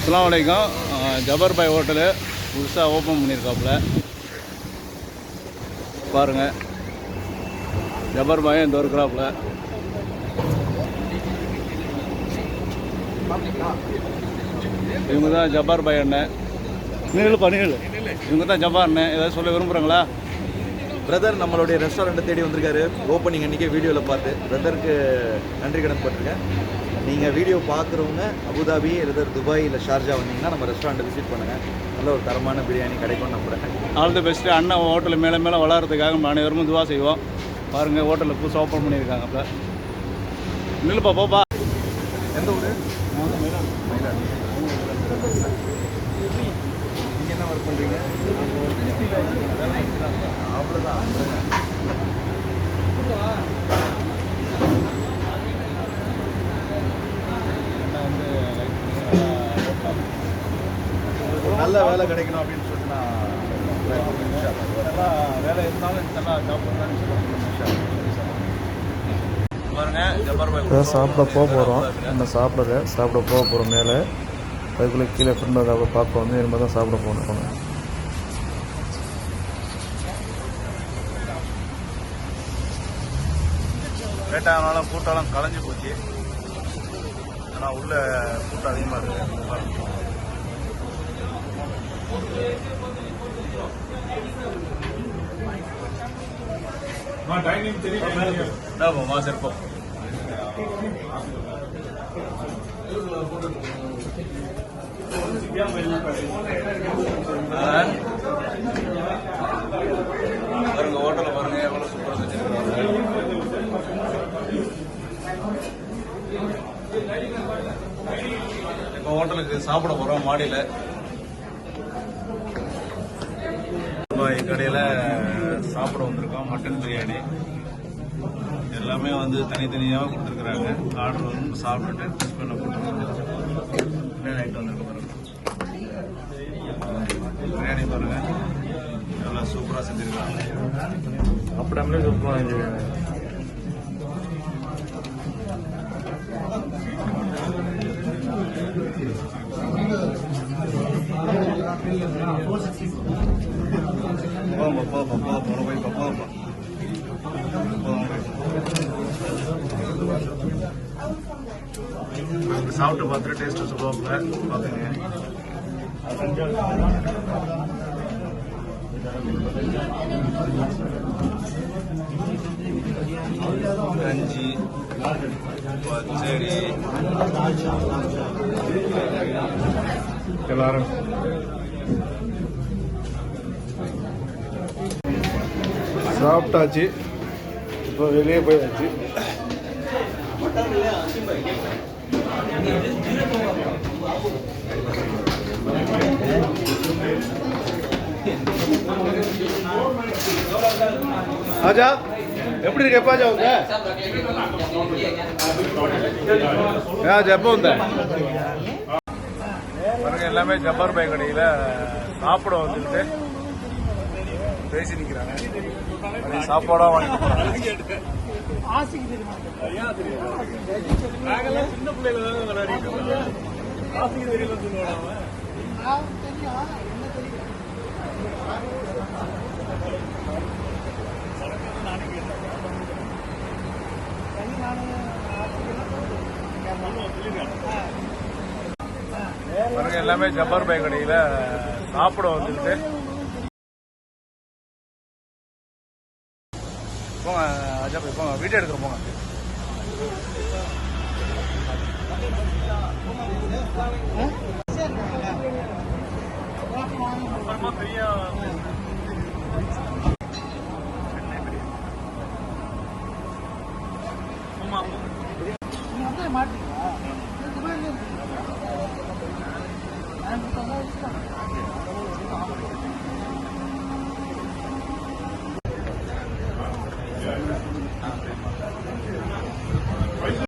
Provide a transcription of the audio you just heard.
அஸ்ஸலாமு அலைக்கும். ஜபர் பாய் ஹோட்டலு புதுசாக ஓப்பன் பண்ணியிருக்காப்புல பாருங்கள். ஜபர் பாய் இந்த இருக்கிறாப்புல. இவங்க தான் ஜப்பார் பாய் அண்ணன். நீங்களுப்பா நீங்களு இவங்க தான் ஜப்பார் அண்ணன். ஏதாவது சொல்ல விரும்புகிறாங்களா? பிரதர் நம்மளுடைய ரெஸ்டாரண்ட்டை தேடி வந்திருக்காரு. ஓப்பனிங் அன்றைக்கே வீடியோவில் பார்த்து பிரதருக்கு நன்றி கடன் பட்டிருக்கேன். நீங்கள் வீடியோ பார்க்குறவங்க அபுதாபி இல்லை துபாய் இல்லை ஷார்ஜா வந்தீங்கன்னா நம்ம ரெஸ்டாரண்ட்டை விசிட் பண்ணுங்கள். நல்ல ஒரு தரமான பிரியாணி கிடைக்கும்னு நம்புகிறேன். All the best. அண்ணன் ஹோட்டலில் மேலே மேலே வளர்கிறதுக்காக நம்ம அனைவரும் துவா செய்வோம். பாருங்கள், ஹோட்டலில் புதுசாக ஓப்பன் பண்ணியிருக்காங்க. இப்போ நில்லுப்பா போப்பா. எந்த ஊர்? மயிலாடுதுறை. நீங்கள் என்ன ஒர்க் பண்ணுறீங்க? அவ்வளோதான். நல்ல வேலை கிடைக்கணும் அப்படின்னு சொல்லிட்டு நான் வேலை இருந்தாலும் சாப்பிட போகிறோம். நம்ம சாப்பிட போக போகிறோம். மேலே அதுக்குள்ளே கீழே ஃப்ரெண்ட் அதை பார்க்க வந்து இனிமேல் தான் சாப்பிட போகணும். லேட்டானாலும் கூட்டம்லாம் கலைஞ்சி போச்சு. ஆனால் உள்ள கூட்டம் அதிகமாக இருக்குது. சிற்பம் பாருங்க, ஹோட்டலில் பாருங்க எவ்வளோ சூப்பராக செஞ்சிருக்காங்க. இப்போ ஹோட்டலுக்கு சாப்பிட போகிறோம். மாடியில் கடையில் சாப்பிட வந்திருக்கோம். மட்டன் பிரியாணி எல்லாமே வந்து தனித்தனியாக கொடுத்துருக்குறாங்க. ஆர்டர் வந்து சாப்பிட்டுட்டு டெஸ்ட் பண்ண போட்டு நைட்டு வந்துருக்க பாருங்க. பிரியாணி பாருங்க நல்லா சூப்பராக செஞ்சுருக்காங்க. அப்படியே சூப்பராக செஞ்சுருக்காங்க. சாப்பிட்டு பார்த்துட்டு டேஸ்ட்டு சொல்லுவாங்க. பார்த்துங்க. கஞ்சி, பச்சடி எல்லாரும் சாப்பிட்டாச்சு. இப்போ வெளியே போயாச்சு. ஆஜா எப்படி இருக்கு? எப்போ ஆஜா உங்க எப்போ வந்த பாருங்க. எல்லாமே ஜப்பார் பாய் கடையில் சாப்பிட வந்துட்டு பேசி நிற்கிறாங்க. சாப்பாடாக வாங்கி சின்ன பிள்ளைல தான் விளையாடிட்டு பாருங்க. எல்லாமே ஜப்பார் பாய் கடையில் சாப்பிட வந்துட்டு போங்க. அஜா போய் போங்க, வீடியோ எடுக்கிற போங்க. அப்புறமா பெரிய மாட்டீங்களா?